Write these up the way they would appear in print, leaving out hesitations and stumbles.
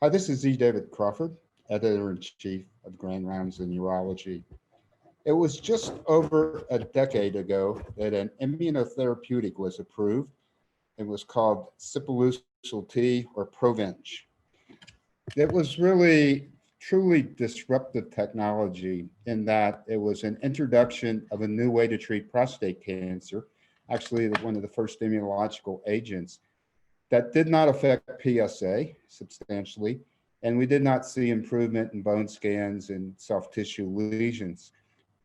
Hi, this is E. David Crawford, Editor-in-Chief of Grand Rounds in Urology. It was just over a decade ago that an immunotherapeutic was approved. It was called Sipuleucel-T or Provenge. It was really truly disruptive technology in that it was an introduction of a new way to treat prostate cancer, actually one of the first immunological agents that did not affect PSA substantially, and we did not see improvement in bone scans and soft tissue lesions.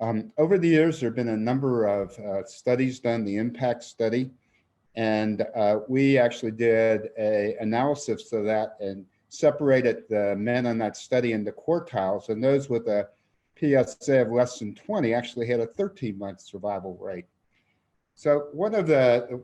Over the years, there have been a number of studies done, the impact study, and we actually did a analysis of that and separated the men on that study into quartiles, and those with a PSA of less than 20 actually had a 13-month survival rate. So one of the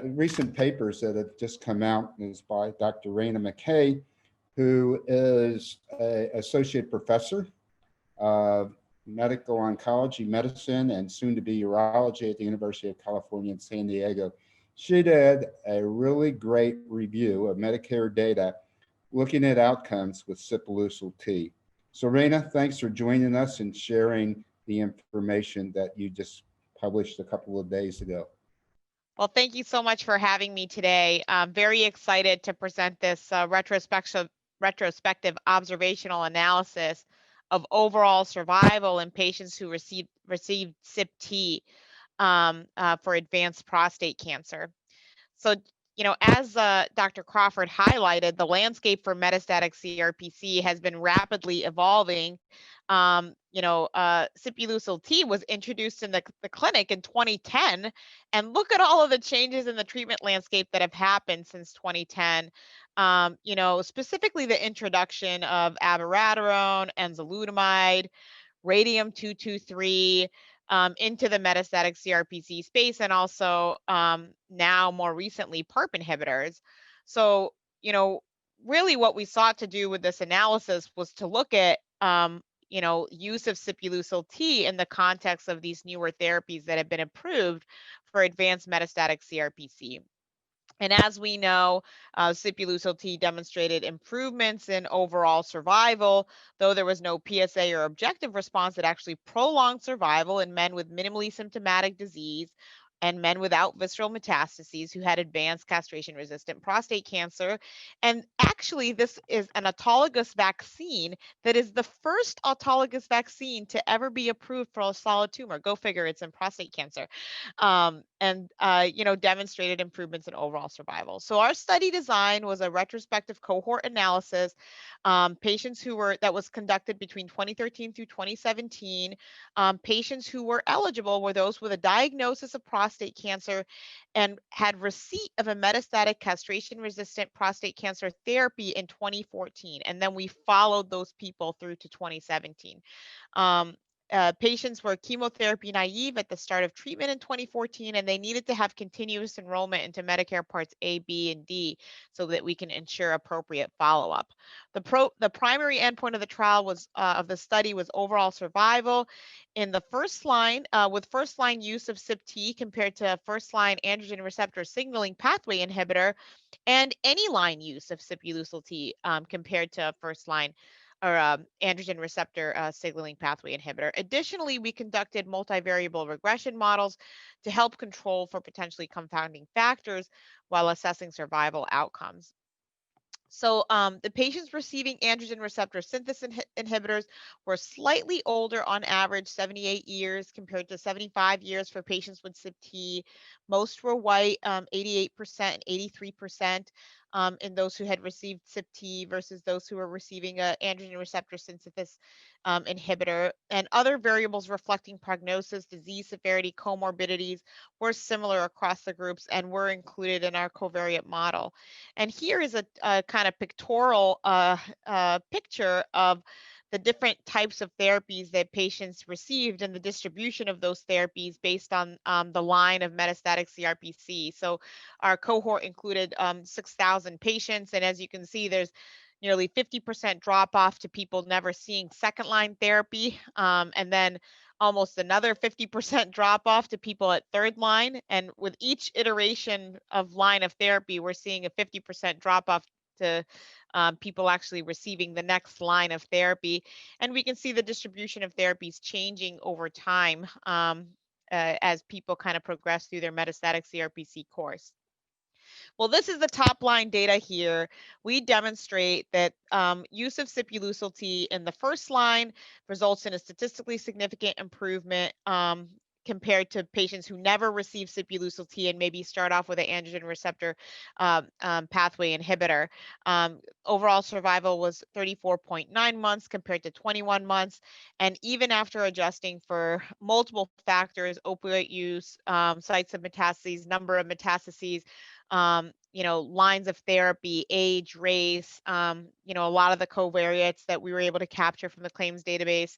recent papers that have just come out is by Dr. McKay, who is an associate professor of medical oncology, medicine, and soon to be urology at the University of California in San Diego. She did a really great review of Medicare data looking at outcomes with Sipuleucel-T. So Raina, thanks for joining us and sharing the information that you just published a couple of days ago. Well, thank you so much for having me today. I'm very excited to present this retrospective observational analysis of overall survival in patients who received CYP-T for advanced prostate cancer. So, as Dr. Crawford highlighted, the landscape for metastatic CRPC has been rapidly evolving. Sipuleucel-T was introduced in the clinic in 2010, and look at all of the changes in the treatment landscape that have happened since 2010. Specifically the introduction of abiraterone, enzalutamide, radium-223, into the metastatic CRPC space, and also now more recently PARP inhibitors. So, really what we sought to do with this analysis was to look at, use of Sipuleucel-T in the context of these newer therapies that have been approved for advanced metastatic CRPC. And as we know, Sipuleucel-T demonstrated improvements in overall survival, though there was no PSA or objective response. It actually prolonged survival in men with minimally symptomatic disease and men without visceral metastases who had advanced castration-resistant prostate cancer. And actually, this is an autologous vaccine that is the first autologous vaccine to ever be approved for a solid tumor. Go figure, it's in prostate cancer. And demonstrated improvements in overall survival. So our study design was a retrospective cohort analysis. Patients that was conducted between 2013 through 2017. Patients who were eligible were those with a diagnosis of prostate cancer and had receipt of a metastatic castration-resistant prostate cancer therapy in 2014. And then we followed those people through to 2017. Patients were chemotherapy naive at the start of treatment in 2014, and they needed to have continuous enrollment into Medicare Parts A, B, and D so that we can ensure appropriate follow-up. The primary endpoint of the trial of the study was overall survival in the first line, with first-line use of CYP-T compared to first-line androgen receptor signaling pathway inhibitor, and any line use of Sipuleucel-T compared to first-line or androgen receptor signaling pathway inhibitor. Additionally, we conducted multivariable regression models to help control for potentially confounding factors while assessing survival outcomes. So the patients receiving androgen receptor synthesis inhibitors were slightly older on average, 78 years compared to 75 years for patients with CYP-T. Most were white, 88% and 83% in those who had received CYP-T versus those who were receiving an androgen receptor synthesis inhibitor. And other variables reflecting prognosis, disease severity, comorbidities were similar across the groups and were included in our covariate model. And here is a kind of pictorial picture of the different types of therapies that patients received and the distribution of those therapies based on the line of metastatic CRPC. So our cohort included 6,000 patients. And as you can see, there's nearly 50% drop off to people never seeing second line therapy. And then almost another 50% drop off to people at third line. And with each iteration of line of therapy, we're seeing a 50% drop off to people actually receiving the next line of therapy. And we can see the distribution of therapies changing over time as people kind of progress through their metastatic CRPC course. Well, this is the top line data here. We demonstrate that use of Sipuleucel-T in the first line results in a statistically significant improvement compared to patients who never receive Sipuleucel-T and maybe start off with an androgen receptor pathway inhibitor. Overall survival was 34.9 months compared to 21 months. And even after adjusting for multiple factors, opioid use, sites of metastases, number of metastases, lines of therapy, age, race, a lot of the covariates that we were able to capture from the claims database,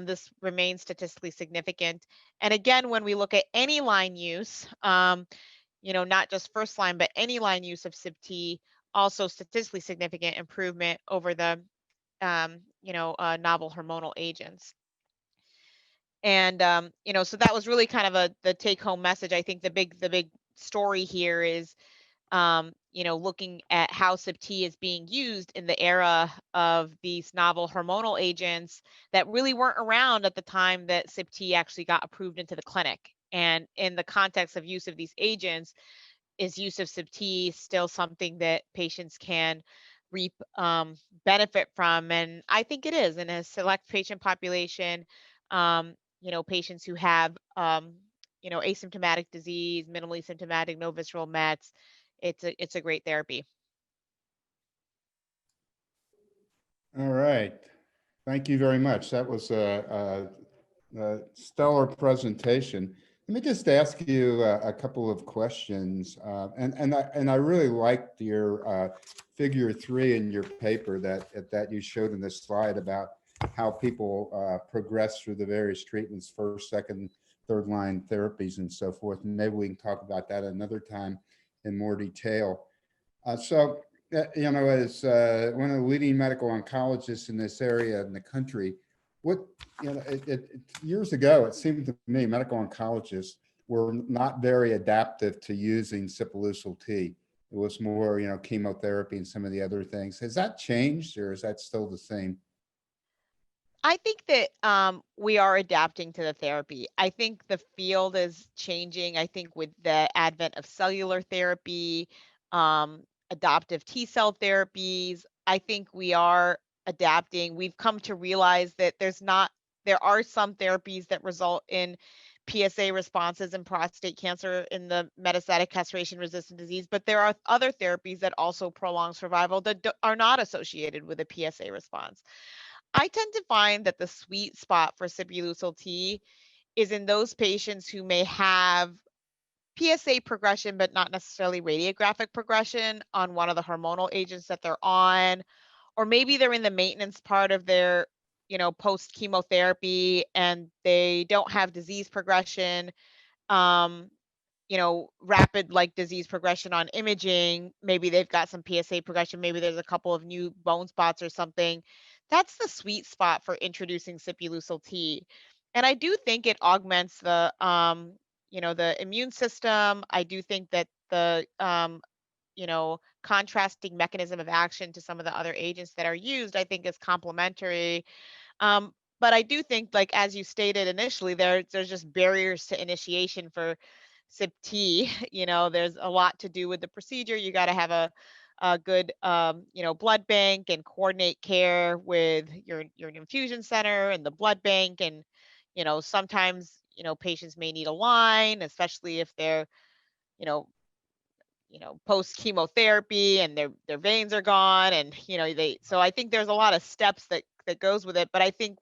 this remains statistically significant. And again, when we look at any line use, not just first line, but any line use of CYP-T, also statistically significant improvement over the, novel hormonal agents. And, so that was really kind of the take home message. I think the big story here is, looking at how CYP-T is being used in the era of these novel hormonal agents that really weren't around at the time that CYP-T actually got approved into the clinic. And in the context of use of these agents, is use of CYP-T still something that patients can reap benefit from? And I think it is in a select patient population, patients who have, asymptomatic disease, minimally symptomatic, no visceral mets. It's a great therapy. All right. Thank you very much. That was a stellar presentation. Let me just ask you a couple of questions. And I really liked your figure 3 in your paper that you showed in this slide about how people progress through the various treatments, first, second, third line therapies and so forth. And maybe we can talk about that another time in more detail. As one of the leading medical oncologists in this area in the country, years ago, it seemed to me medical oncologists were not very adaptive to using Sipuleucel-T. It was more, chemotherapy and some of the other things. Has that changed, or is that still the same? I think that we are adapting to the therapy. I think the field is changing. I think with the advent of cellular therapy, adoptive T cell therapies, I think we are adapting. We've come to realize that there are some therapies that result in PSA responses in prostate cancer in the metastatic castration-resistant disease, but there are other therapies that also prolong survival that are not associated with a PSA response. I tend to find that the sweet spot for Sipuleucel-T is in those patients who may have PSA progression, but not necessarily radiographic progression on one of the hormonal agents that they're on, or maybe they're in the maintenance part of their, post chemotherapy and they don't have disease progression, rapid disease progression on imaging. Maybe they've got some PSA progression. Maybe there's a couple of new bone spots or something. That's the sweet spot for introducing Sipuleucel-T. And I do think it augments the immune system. I do think that the, contrasting mechanism of action to some of the other agents that are used, I think is complementary. But I do think, as you stated initially, there's just barriers to initiation for CYP-T. There's a lot to do with the procedure. You got to have a good, blood bank and coordinate care with your infusion center and the blood bank. And, sometimes, patients may need a line, especially if they're, post chemotherapy and their veins are gone. And, so I think there's a lot of steps that goes with it. But I think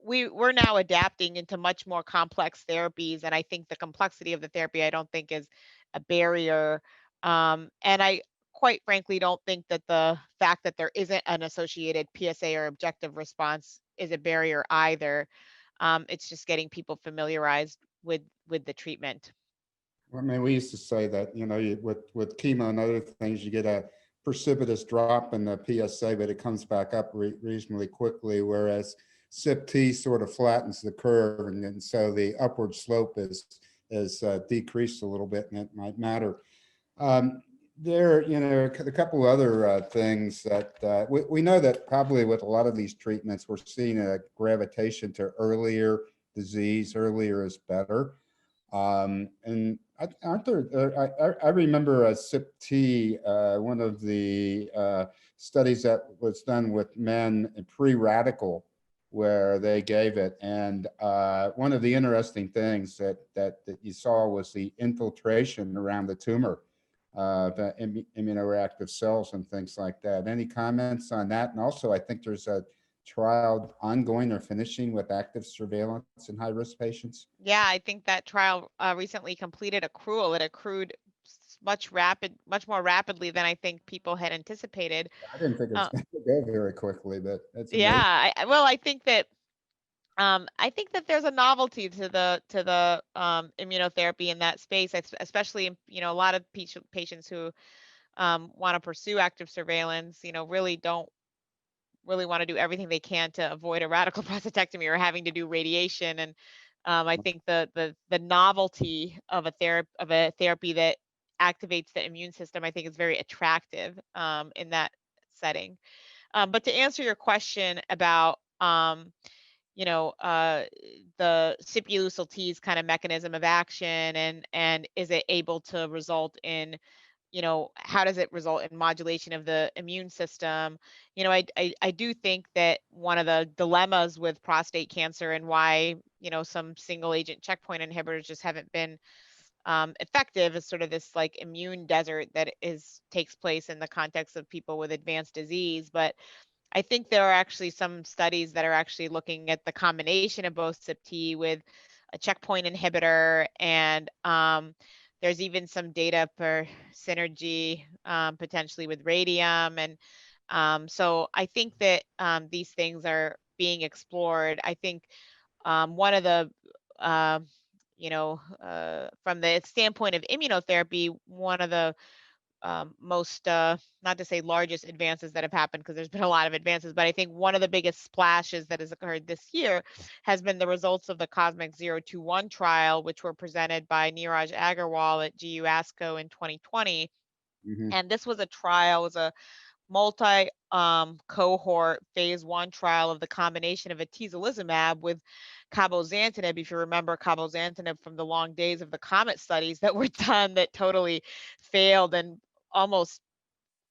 we're now adapting into much more complex therapies. And I think the complexity of the therapy, I don't think is a barrier. And I quite frankly don't think that the fact that there isn't an associated PSA or objective response is a barrier either. It's just getting people familiarized with the treatment. Well, I mean, we used to say that, with chemo and other things, you get a precipitous drop in the PSA, but it comes back up reasonably quickly, whereas CYP-T sort of flattens the curve, and so the upward slope is decreased a little bit, and it might matter. There, a couple other things that we know that probably with a lot of these treatments, we're seeing a gravitation to earlier disease. Earlier is better. And aren't there, I remember a CIP-T, one of the studies that was done with men pre-radical, where they gave it. And one of the interesting things that you saw was the infiltration around the tumor, the immunoreactive cells and things like that. Any comments on that? And also, I think there's a trial ongoing or finishing with active surveillance in high-risk patients. Yeah, I think that trial recently completed accrual. It accrued much more rapidly than I think people had anticipated. I didn't think it was Uh, going to go very quickly, but that's amazing. yeah, well, I think that there's a novelty to the immunotherapy in that space, especially a lot of patients who want to pursue active surveillance, really don't really want to do everything they can to avoid a radical prostatectomy or having to do radiation. And I think the novelty of a therapy that activates the immune system, I think, is very attractive in that setting. But to answer your question about you know, uh, the Sipuleucel-T's kind of mechanism of action, and is it able to result in, how does it result in modulation of the immune system? I do think that one of the dilemmas with prostate cancer and why, some single agent checkpoint inhibitors just haven't been effective is sort of this like immune desert that takes place in the context of people with advanced disease. But I think there are actually some studies that are actually looking at the combination of both CYP with a checkpoint inhibitor, and there's even some data for synergy potentially with radium. And so I think that these things are being explored. I think one of the uh, from the standpoint of immunotherapy, one of the most, not to say largest advances that have happened, because there's been a lot of advances, but I think one of the biggest splashes that has occurred this year has been the results of the Cosmic 021 trial, which were presented by Neeraj Agarwal at GU ASCO in 2020. Hmm. And this was a trial, it was a multi cohort phase 1 trial of the combination of atezolizumab with cabozantinib. If you remember cabozantinib from the long days of the COMET studies that were done that totally failed and almost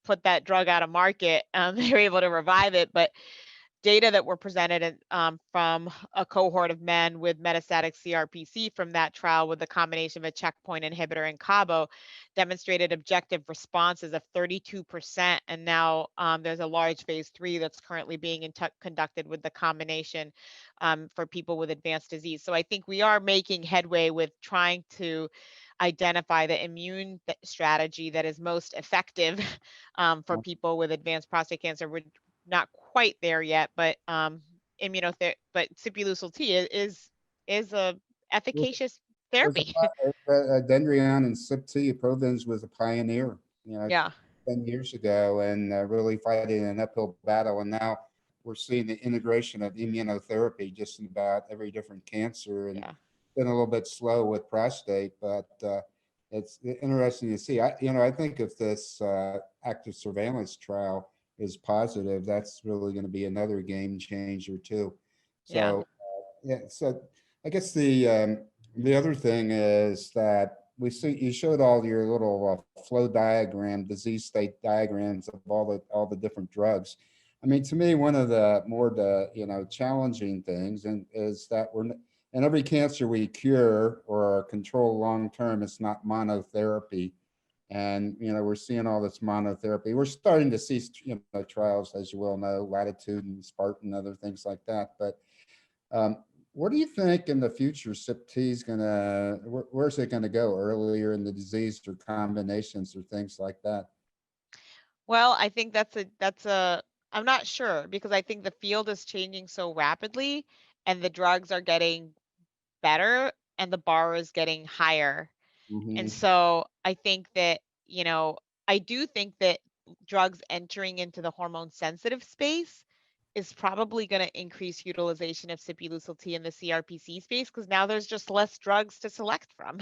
put that drug out of market. They were able to revive it, but data that were presented from a cohort of men with metastatic CRPC from that trial with the combination of a checkpoint inhibitor and Cabo demonstrated objective responses of 32%. And now there's a large phase 3 that's currently being conducted with the combination for people with advanced disease. So I think we are making headway with trying to identify the immune strategy that is most effective for people with advanced prostate cancer. We're not quite there yet, but but Sipuleucel-T is a efficacious There's therapy. Dendrion and CYP-T. Provins was a pioneer, Yeah, 10 years ago, and really fighting an uphill battle. And now we're seeing the integration of immunotherapy just in about every different cancer, and yeah, been a little bit slow with prostate, but it's interesting to see. I think if this active surveillance trial is positive, that's really going to be another game changer too. yeah, So yeah, so I guess the other thing is that we see you showed all your little flow diagram, disease state diagrams of all the different drugs. I mean, to me, one of the more challenging things and is that in every cancer we cure or control long term, it's not monotherapy. And we're seeing all this monotherapy. We're starting to see trials, as you well know, Latitude and Spartan, other things like that. But what do you think in the future CYP-T is gonna, where's it gonna go earlier in the disease or combinations or things like that? well, I think that's a I'm not sure, because I think the field is changing so rapidly and the drugs are getting better and the bar is getting higher. And Hmm. so I think that, I do think that drugs entering into the hormone sensitive space is probably going to increase utilization of Sipuleucel-T in the CRPC space because now there's just less drugs to select from.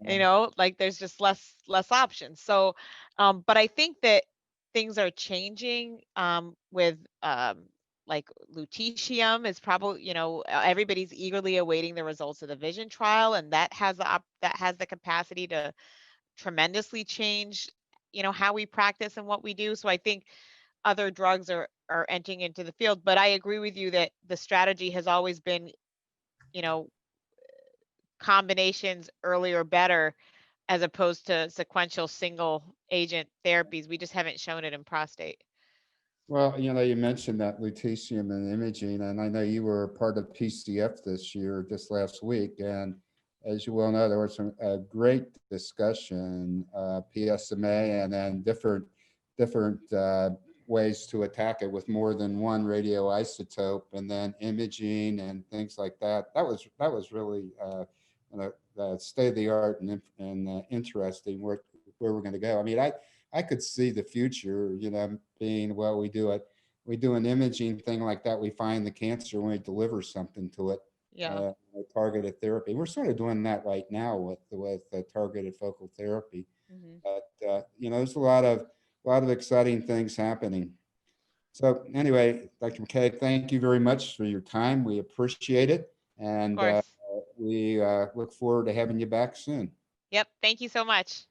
Yeah. Like there's just less options. So, but I think that things are changing with like lutetium is probably, everybody's eagerly awaiting the results of the Vision trial, and that has that has the capacity to tremendously change, how we practice and what we do. So I think other drugs are entering into the field, but I agree with you that the strategy has always been, you know, combinations earlier better as opposed to sequential single agent therapies. We just haven't shown it in prostate. Well, you mentioned that lutetium and imaging, and I know you were part of PCF this year, just last week. And as you well know, there was some great discussion, PSMA, and then different ways to attack it with more than one radioisotope, and then imaging and things like that. That was really the state of the art and interesting where we're going to go. I mean, I could see the future, being, well, we do an imaging thing like that. We find the cancer when we deliver something to it, Yeah. targeted therapy. We're sort of doing that right now with targeted focal therapy. Hmm. But there's a lot of exciting things happening. So anyway, Dr. McKay, thank you very much for your time. We appreciate it, Of and course. we look forward to having you back soon. Yep. Thank you so much.